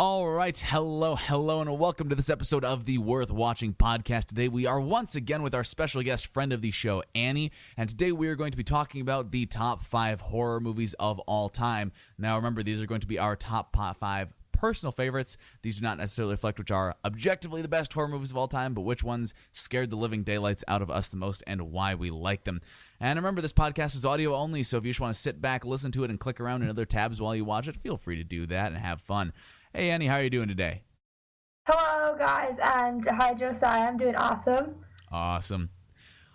All right, hello, and welcome to this episode of the Worth Watching podcast. Today we are once again with our special guest, friend of the show, Annie, and today we are going to be talking about the top 5 horror movies of all time. Now remember, these are going to be our top 5 personal favorites. These do not necessarily reflect which are objectively the best horror movies of all time, but which ones scared the living daylights out of us the most and why we like them. And remember, this podcast is audio only, so if you just want to sit back, listen to it, and click around in other tabs while you watch it, feel free to do that and have fun. Hey, Annie, how are you doing today? Hello, guys, and hi, Josiah. I'm doing awesome. Awesome.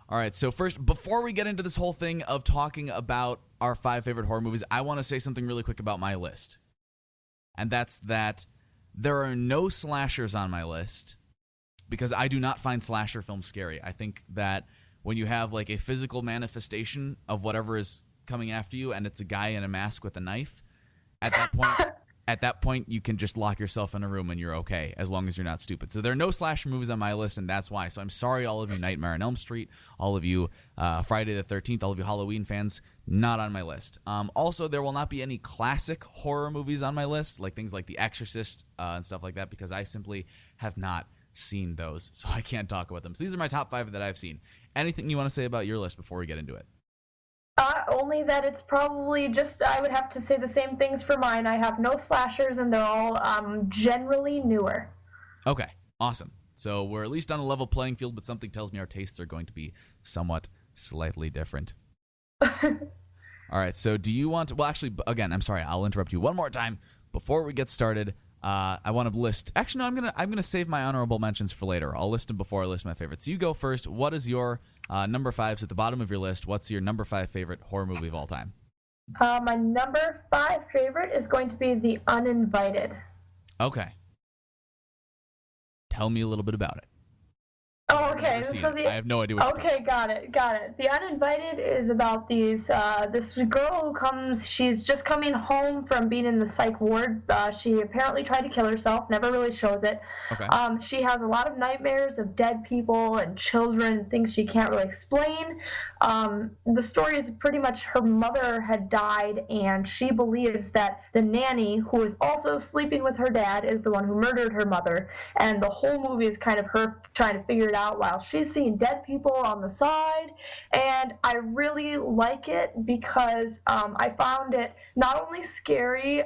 All right, so first, before we get into this whole thing of talking about our 5 favorite horror movies, I want to say something really quick about my list. And that's that there are no slashers on my list because I do not find slasher films scary. I think that when you have like a physical manifestation of whatever is coming after you and it's a guy in a mask with a knife, at that point, you can just lock yourself in a room and you're okay, as long as you're not stupid. So there are no slasher movies on my list, and that's why. So I'm sorry, all of you Nightmare on Elm Street, all of you Friday the 13th, all of you Halloween fans, not on my list. Also, there will not be any classic horror movies on my list, like things like The Exorcist and stuff like that, because I simply have not seen those, so I can't talk about them. So these are my top 5 that I've seen. Anything you want to say about your list before we get into it? Only that it's probably just, I would have to say the same things for mine. I have no slashers, and they're all generally newer. Okay, awesome. So we're at least on a level playing field, but something tells me our tastes are going to be somewhat slightly different. All right, so do you want to, well, actually, again, I'm sorry, I'll interrupt you one more time. Before we get started, I want to list, actually, no, I'm gonna save my honorable mentions for later. I'll list them before I list my favorites. So you go first. What is your number 5's at the bottom of your list? What's your number 5 favorite horror movie of all time? My number 5 favorite is going to be The Uninvited. Okay. Tell me a little bit about it. Oh, okay. So I have no idea what. Okay, got it. The Uninvited is about this girl who comes. She's just coming home from being in the psych ward. She apparently tried to kill herself. Never really shows it. Okay. She has a lot of nightmares of dead people and children, things she can't really explain. The story is pretty much her mother had died, and she believes that the nanny, who is also sleeping with her dad, is the one who murdered her mother. And the whole movie is kind of her trying to figure it out while she's seeing dead people on the side. And I really like it because I found it not only scary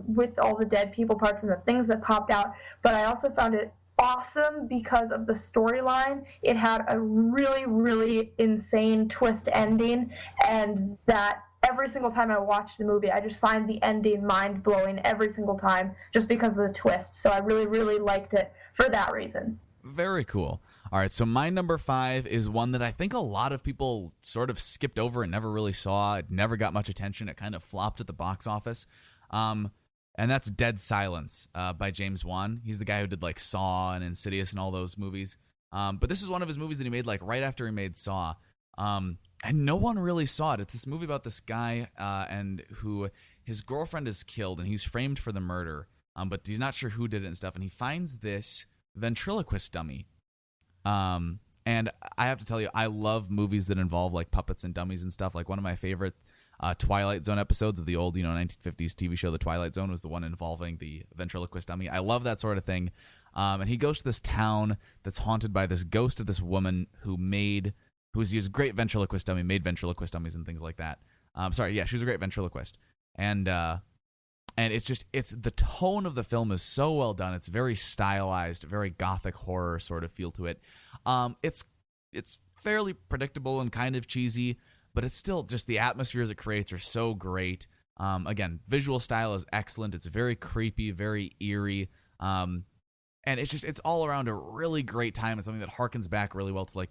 with all the dead people parts and the things that popped out, but I also found it awesome because of the storyline. It had a really, really insane twist ending, and that every single time I watch the movie, I just find the ending mind-blowing every single time just because of the twist. So I really, really liked it for that reason. Very cool. All right, so my number 5 is one that I think a lot of people sort of skipped over and never really saw. It never got much attention. It kind of flopped at the box office. And that's Dead Silence by James Wan. He's the guy who did like Saw and Insidious and all those movies. But this is one of his movies that he made like right after he made Saw. And no one really saw it. It's this movie about this guy and who his girlfriend is killed and he's framed for the murder. But he's not sure who did it and stuff. And he finds this ventriloquist dummy. And I have to tell you, I love movies that involve like puppets and dummies and stuff. Like one of my favorite Twilight Zone episodes of the old, 1950s TV show, The Twilight Zone, was the one involving the ventriloquist dummy. I love that sort of thing. And he goes to this town that's haunted by this ghost of this woman who's used great ventriloquist dummy, made ventriloquist dummies and things like that. She was a great ventriloquist. And it's the tone of the film is so well done. It's very stylized, very gothic horror sort of feel to it. It's fairly predictable and kind of cheesy, but it's still just the atmospheres it creates are so great. Again, visual style is excellent. It's very creepy, very eerie. And it's all around a really great time. It's something that harkens back really well to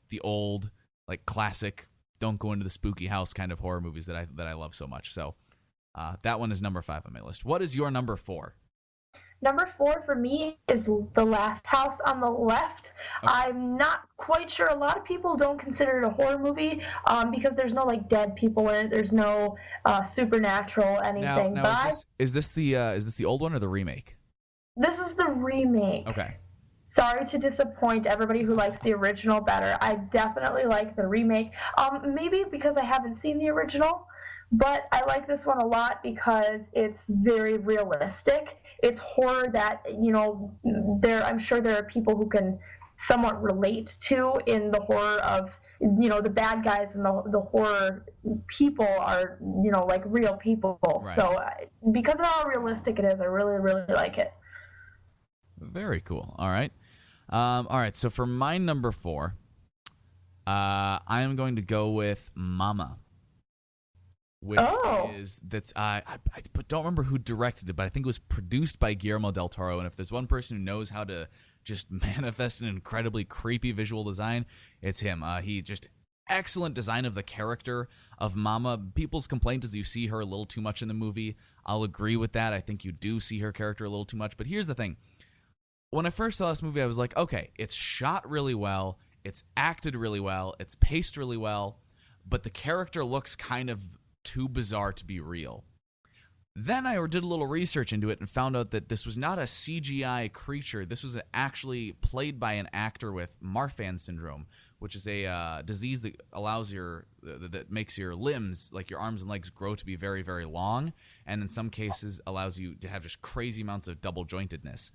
the old, like classic, don't go into the spooky house kind of horror movies that I love so much. So that one is number 5 on my list. What is your number 4? Number 4 for me is The Last House on the Left. Okay. I'm not quite sure. A lot of people don't consider it a horror movie because there's no like dead people in it. There's no supernatural anything. Now is this the old one or the remake? This is the remake. Okay. Sorry to disappoint everybody who likes the original better. I definitely like the remake. Maybe because I haven't seen the original, but I like this one a lot because it's very realistic. it's horror that, I'm sure there are people who can somewhat relate to, in the horror of, the bad guys and the horror people are, like real people. Right. So because of how realistic it is, I really, really like it. Very cool. All right. All right. So for my number 4, I am going to go with Mama. Which is I don't remember who directed it, but I think it was produced by Guillermo del Toro. And if there's one person who knows how to just manifest an incredibly creepy visual design, it's him. He just excellent design of the character of Mama. People's complaint is you see her a little too much in the movie. I'll agree with that. I think you do see her character a little too much. But here's the thing. When I first saw this movie, I was like, okay, it's shot really well. It's acted really well. It's paced really well. But the character looks kind of too bizarre to be real. Then I did a little research into it and found out that this was not a CGI creature. This was actually played by an actor with Marfan syndrome, which is a disease that allows that makes your limbs, like your arms and legs, grow to be very, very long, and in some cases allows you to have just crazy amounts of double jointedness.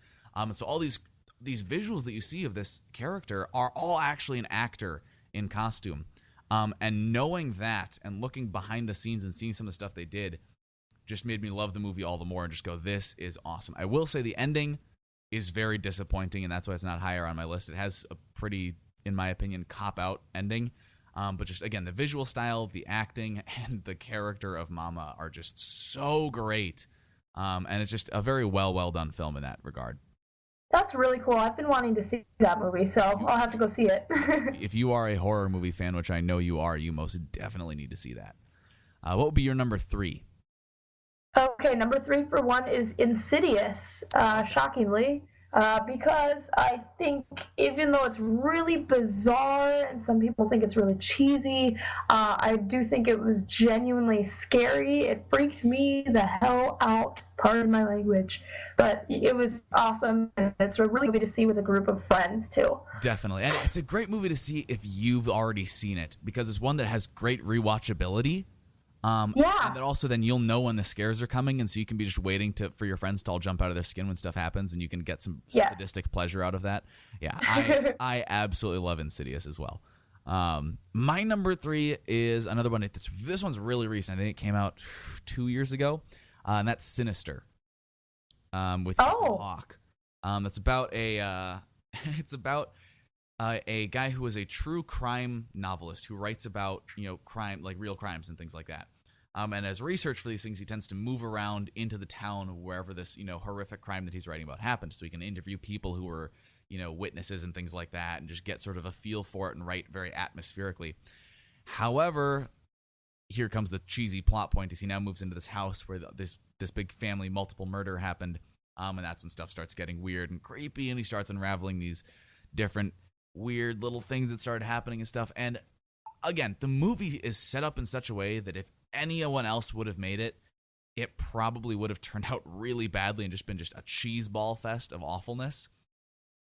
So all these visuals that you see of this character are all actually an actor in costume. And knowing that and looking behind the scenes and seeing some of the stuff they did just made me love the movie all the more and just go, this is awesome. I will say the ending is very disappointing, and that's why it's not higher on my list. It has a pretty, in my opinion, cop-out ending. But just, again, the visual style, the acting, and the character of Mama are just so great. And it's just a very well done film in that regard. That's really cool. I've been wanting to see that movie, so I'll have to go see it. If you are a horror movie fan, which I know you are, you most definitely need to see that. What would be your number 3? Okay, number 3 for one is Insidious, shockingly, because I think even though it's really bizarre and some people think it's really cheesy, I do think it was genuinely scary. It freaked me the hell out, pardon my language, but it was awesome, and it's a really good movie to see with a group of friends too. Definitely, and it's a great movie to see if you've already seen it, because it's one that has great rewatchability. And then also then you'll know when the scares are coming, and so you can be just waiting for your friends to all jump out of their skin when stuff happens, and you can get some sadistic pleasure out of that. Yeah, I absolutely love Insidious as well. My number 3 is another one. This one's really recent. I think it came out 2 years ago, and that's Sinister. With Ethan Hawke. That's about it's about a guy who is a true crime novelist who writes about, crime, like real crimes and things like that. And as research for these things, he tends to move around into the town wherever this, horrific crime that he's writing about happened. So he can interview people who were, witnesses and things like that, and just get sort of a feel for it and write very atmospherically. However, here comes the cheesy plot point as he now moves into this house where this big family multiple murder happened. And that's when stuff starts getting weird and creepy, and he starts unraveling these different weird little things that started happening and stuff. And again, the movie is set up in such a way that if anyone else would have made it, it probably would have turned out really badly and just been just a cheeseball fest of awfulness.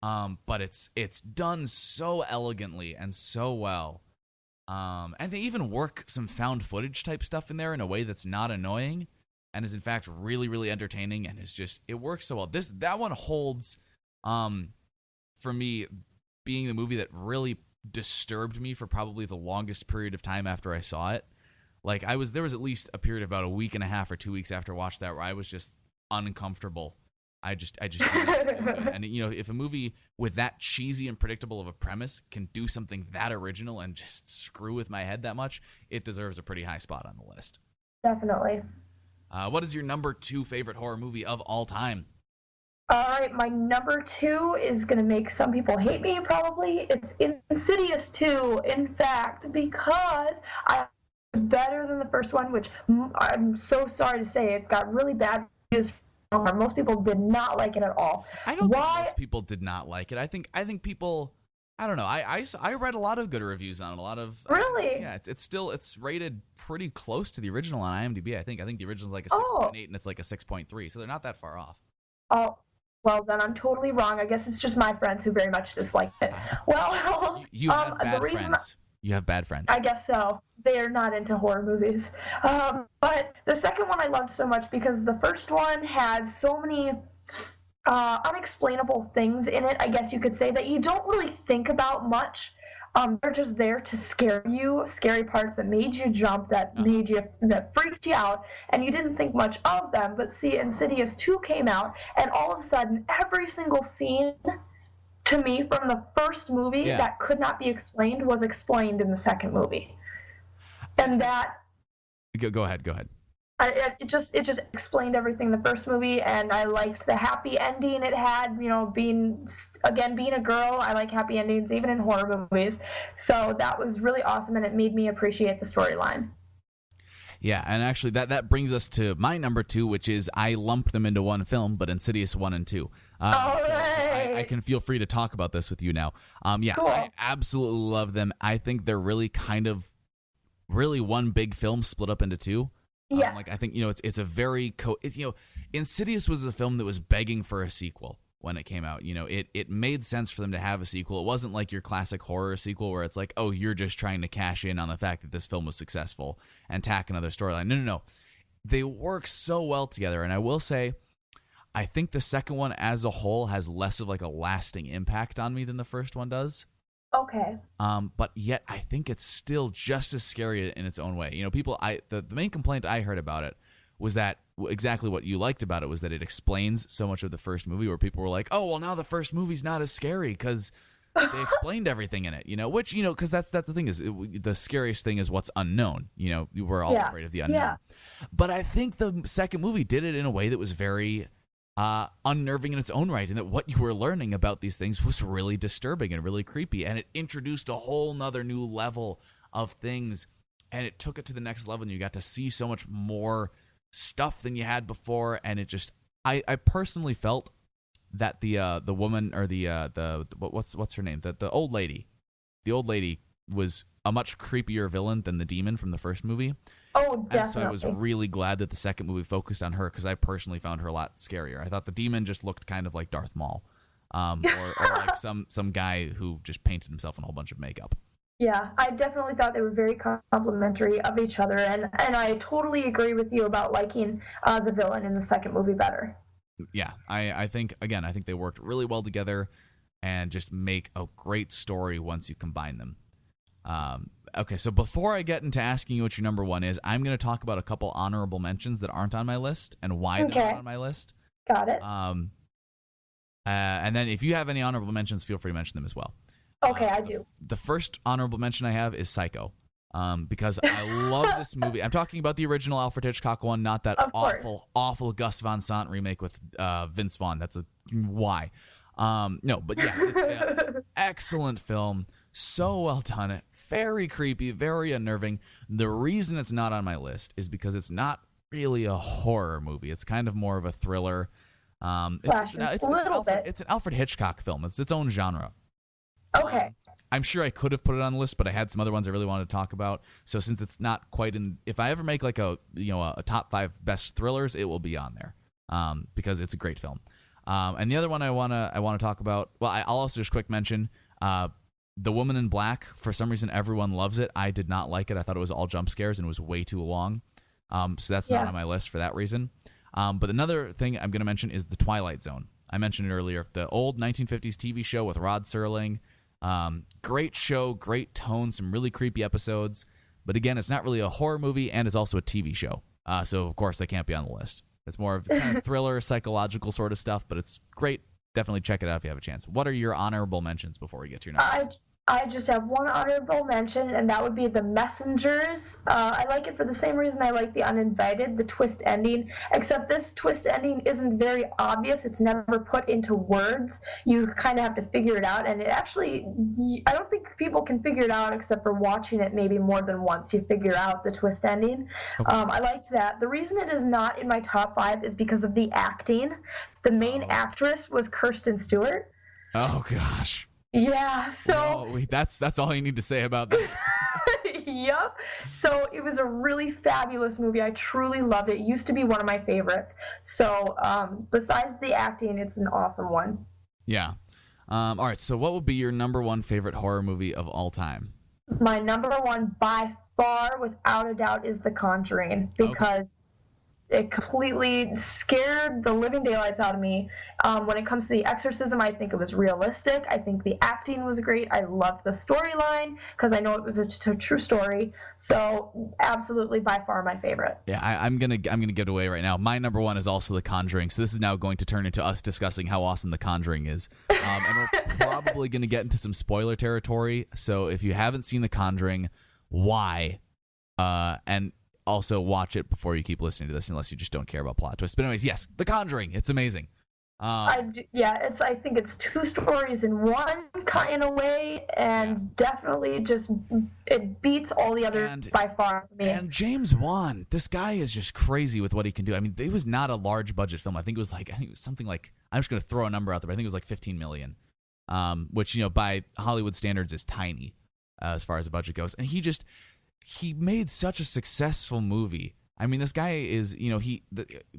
But it's done so elegantly and so well. And they even work some found footage type stuff in there in a way that's not annoying and is in fact really, really entertaining, and it works so well. That one holds, for me, being the movie that really disturbed me for probably the longest period of time after I saw it. Like there was at least a period of about a week and a half or 2 weeks after I watched that where I was just uncomfortable. I just didn't feel good. And if a movie with that cheesy and predictable of a premise can do something that original and just screw with my head that much, it deserves a pretty high spot on the list. Definitely. What is your number 2 favorite horror movie of all time? All right, my number 2 is going to make some people hate me, probably. It's Insidious 2, in fact, because I was better than the first one, which I'm so sorry to say it got really bad reviews. Most people did not like it at all. I don't think most people did not like it. I think people, I don't know. I read a lot of good reviews on it. A lot of really. Yeah, it's rated pretty close to the original on IMDb. I think the original's like a 6.8 and it's like a 6.3, so they're not that far off. Oh. Well, then I'm totally wrong. I guess it's just my friends who very much disliked it. Well, you have bad friends. You have bad friends. I guess so. They are not into horror movies. But the second one I loved so much because the first one had so many unexplainable things in it, I guess you could say, that you don't really think about much. They're just there to scare you, scary parts that made you jump, that freaked you out, and you didn't think much of them. But see, Insidious 2 came out, and all of a sudden, every single scene, to me, from the first movie that could not be explained was explained in the second movie. And that... Go ahead. It just explained everything in the first movie, and I liked the happy ending it had. Being a girl, I like happy endings even in horror movies. So that was really awesome, and it made me appreciate the storyline. Yeah, and actually that brings us to my number 2, which is I lumped them into one film, but Insidious 1 and 2. All right. I can feel free to talk about this with you now. Cool. I absolutely love them. I think they're really really one big film split up into two. Yeah. I think, it's a very, Insidious was a film that was begging for a sequel when it came out. It made sense for them to have a sequel. It wasn't like your classic horror sequel where it's like, oh, you're just trying to cash in on the fact that this film was successful and tack another storyline. No. They work so well together. And I will say, I think the second one as a whole has less of a lasting impact on me than the first one does. Okay. But yet I think it's still just as scary in its own way. The main complaint I heard about it was that exactly what you liked about it was that it explains so much of the first movie, where people were like, oh, well, now the first movie's not as scary because they explained everything in it, which, because that's the thing is the scariest thing is what's unknown. We're all afraid of the unknown. Yeah. But I think the second movie did it in a way that was very unnerving in its own right, and that what you were learning about these things was really disturbing and really creepy, and it introduced a whole nother new level of things, and it took it to the next level, and you got to see so much more stuff than you had before. And it just, I personally felt that the woman, or what's her name, the old lady was a much creepier villain than the demon from the first movie. Oh, definitely. And so I was really glad that the second movie focused on her, because I personally found her a lot scarier. I thought the demon just looked kind of like Darth Maul, or like some guy who just painted himself in a whole bunch of makeup. Yeah, I definitely thought they were very complimentary of each other, and I totally agree with you about liking the villain in the second movie better. Yeah, I think they worked really well together and just make a great story once you combine them. Okay, so before I get into asking you what your number 1 is, I'm going to talk about a couple honorable mentions that aren't on my list and why they're not on my list. Got it. And then if you have any honorable mentions, feel free to mention them as well. Okay, I do. The first honorable mention I have is Psycho, because I love this movie. I'm talking about the original Alfred Hitchcock one, not that awful Gus Van Sant remake with Vince Vaughn. That's why. No, but yeah, it's an excellent film. So well done. Very creepy, very unnerving. The reason it's not on my list is because it's not really a horror movie. It's kind of more of a thriller. It's an Alfred Hitchcock film. It's its own genre. Okay. I'm sure I could have put it on the list, but I had some other ones I really wanted to talk about. So since it's not quite in, if I ever make like a top 5 best thrillers, it will be on there, because it's a great film. And the other one I wanna talk about. Well, I'll also just quick mention. The Woman in Black, for some reason, everyone loves it. I did not like it. I thought it was all jump scares and it was way too long. So that's not on my list for that reason. But another thing I'm going to mention is The Twilight Zone. I mentioned it earlier. The old 1950s TV show with Rod Serling. Great show, great tone, some really creepy episodes. But again, it's not really a horror movie, and it's also a TV show. So, of course, they can't be on the list. It's kind of thriller, psychological sort of stuff, but it's great. Definitely check it out if you have a chance. What are your honorable mentions before we get to your number? I just have one honorable mention, and that would be The Messengers. I like it for the same reason I like The Uninvited, the twist ending, except this twist ending isn't very obvious. It's never put into words. You kind of have to figure it out, and it actually, I don't think people can figure it out except for watching it maybe more than once. You figure out the twist ending. Okay. I liked that. The reason it is not in my top 5 is because of the acting. The main actress was Kristen Stewart. Oh, gosh. Yeah, so... Whoa, that's all you need to say about that. Yep. So it was a really fabulous movie. I truly loved it. It used to be one of my favorites. So besides the acting, it's an awesome one. Yeah. All right, so what would be your number 1 favorite horror movie of all time? My number 1, by far, without a doubt, is The Conjuring. Because it completely scared the living daylights out of me. When it comes to The Exorcism, I think it was realistic. I think the acting was great. I loved the storyline because I know it was a true story. So absolutely, by far my favorite. Yeah, I'm gonna give it away right now. My number one is also The Conjuring. So this is now going to turn into us discussing how awesome The Conjuring is, and we're probably gonna get into some spoiler territory. So if you haven't seen The Conjuring, why? And also watch it before you keep listening to this, unless you just don't care about plot twists. But anyways, yes, The Conjuring, it's amazing. I think it's two stories in one kind of way, and definitely just it beats all the others by far for me. And James Wan, this guy is just crazy with what he can do. I mean, it was not a large budget film. I think it was something like, I'm just going to throw a number out there, but I think it was like $15 million, which by Hollywood standards is tiny as far as the budget goes. And he made such a successful movie. I mean, this guy is,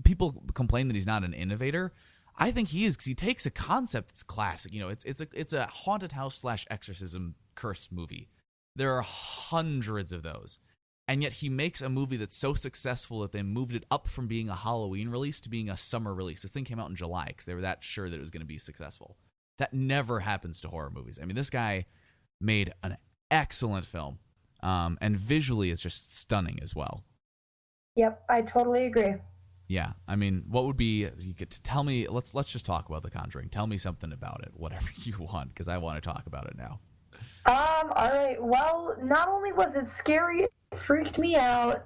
people complain that he's not an innovator. I think he is, because he takes a concept that's classic. It's a haunted house / exorcism curse movie. There are hundreds of those. And yet he makes a movie that's so successful that they moved it up from being a Halloween release to being a summer release. This thing came out in July because they were that sure that it was going to be successful. That never happens to horror movies. I mean, this guy made an excellent film. And visually, it's just stunning as well. Yep, I totally agree. Yeah, I mean, what would be, you could tell me, let's just talk about The Conjuring. Tell me something about it, whatever you want, because I want to talk about it now. All right. Well, not only was it scary, it freaked me out.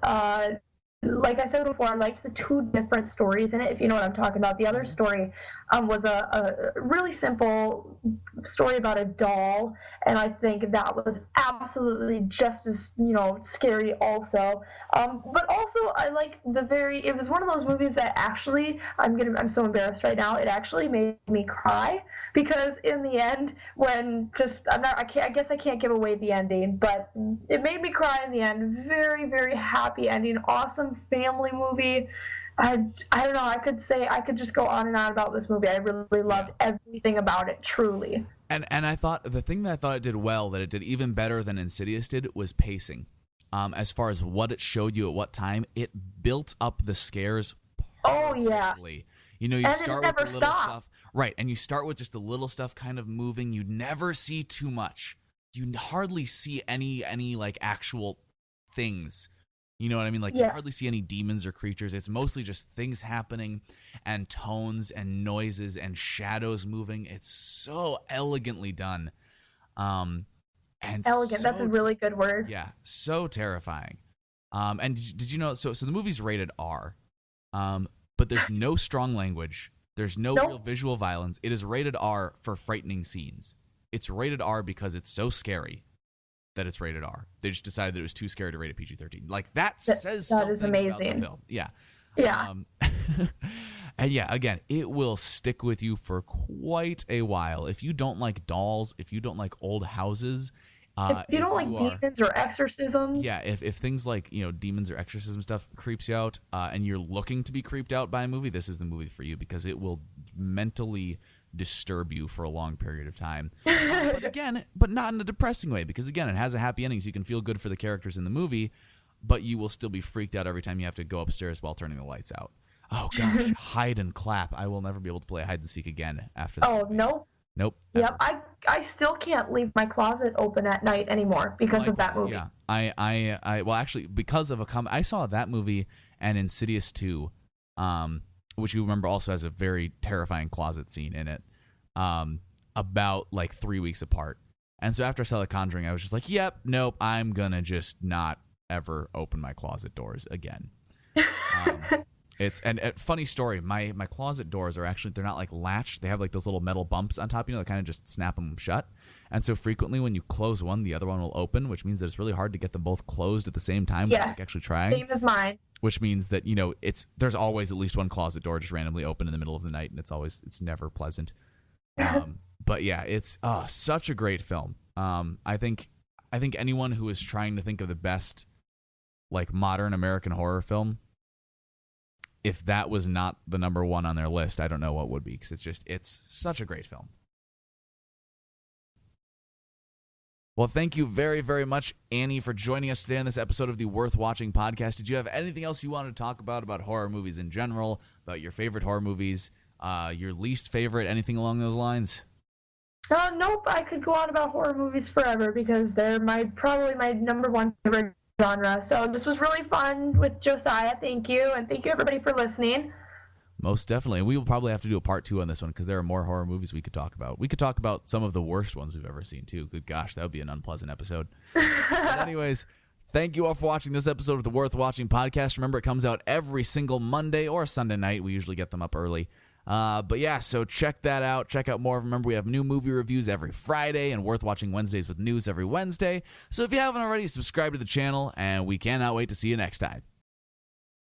Like I said before, I liked the two different stories in it, if you know what I'm talking about. The other story was a really simple story about a doll, and I think that was absolutely just as, scary also. But also, I like it was one of those movies that actually, I'm so embarrassed right now, it actually made me cry, because in the end, I guess I can't give away the ending, but it made me cry in the end. Very, very happy ending. Awesome family movie. I don't know. I could just go on and on about this movie. I really loved everything about it, truly. And I thought the thing that I thought it did well, that it did even better than Insidious did, was pacing. As far as what it showed you at what time, it built up the scares perfectly. Oh yeah. You start with the little stuff. Right, and you start with just the little stuff kind of moving. You never see too much. You hardly see any like actual things. You know what I mean? Like, you hardly see any demons or creatures. It's mostly just things happening and tones and noises and shadows moving. It's so elegantly done. And elegant, that's a really good word. Yeah, so terrifying. And did you know, so the movie's rated R, but there's no strong language. There's no real visual violence. It is rated R for frightening scenes. It's rated R because it's so scary that it's rated R. They just decided that it was too scary to rate it PG-13. Like, that says something is amazing about the film. Yeah. Yeah. And yeah, again, it will stick with you for quite a while. If you don't like dolls, if you don't like old houses, if you don't like demons or exorcisms. Yeah, if things like, demons or exorcism stuff creeps you out, and you're looking to be creeped out by a movie, this is the movie for you, because it will mentally disturb you for a long period of time. But not in a depressing way, because again, it has a happy ending, so you can feel good for the characters in the movie, but you will still be freaked out every time you have to go upstairs while turning the lights out. Oh gosh, hide and clap. I will never be able to play hide and seek again after that. Oh, no. Nope. Yep, I still can't leave my closet open at night anymore because of that movie. Yeah, well, actually, because of I saw that movie and Insidious 2, which you remember also has a very terrifying closet scene in it, about like 3 weeks apart. And so after I saw The Conjuring, I was just like, yep, nope, I'm gonna just not ever open my closet doors again. Funny story. My closet doors are actually, they're not like latched. They have like those little metal bumps on top, that kind of just snap them shut. And so frequently when you close one, the other one will open, which means that it's really hard to get them both closed at the same time. Yeah. Like actually trying. Same as mine. Which means that, there's always at least one closet door just randomly open in the middle of the night, and it's never pleasant. But yeah, it's such a great film. I think anyone who is trying to think of the best like modern American horror film, if that was not the number one on their list, I don't know what would be, because it's such a great film. Well, thank you very, very much, Annie, for joining us today on this episode of the Worth Watching podcast. Did you have anything else you wanted to talk about horror movies in general, about your favorite horror movies, your least favorite, anything along those lines? Nope, I could go on about horror movies forever because they're probably my number one favorite genre. So this was really fun with Josiah. Thank you, and thank you everybody for listening. Most definitely. We will probably have to do a part 2 on this one because there are more horror movies we could talk about. We could talk about some of the worst ones we've ever seen, too. Good gosh, that would be an unpleasant episode. But anyways, thank you all for watching this episode of the Worth Watching podcast. Remember, it comes out every single Monday or Sunday night. We usually get them up early. But yeah, so check that out. Check out more. Remember, we have new movie reviews every Friday and Worth Watching Wednesdays with news every Wednesday. So if you haven't already, subscribe to the channel, and we cannot wait to see you next time.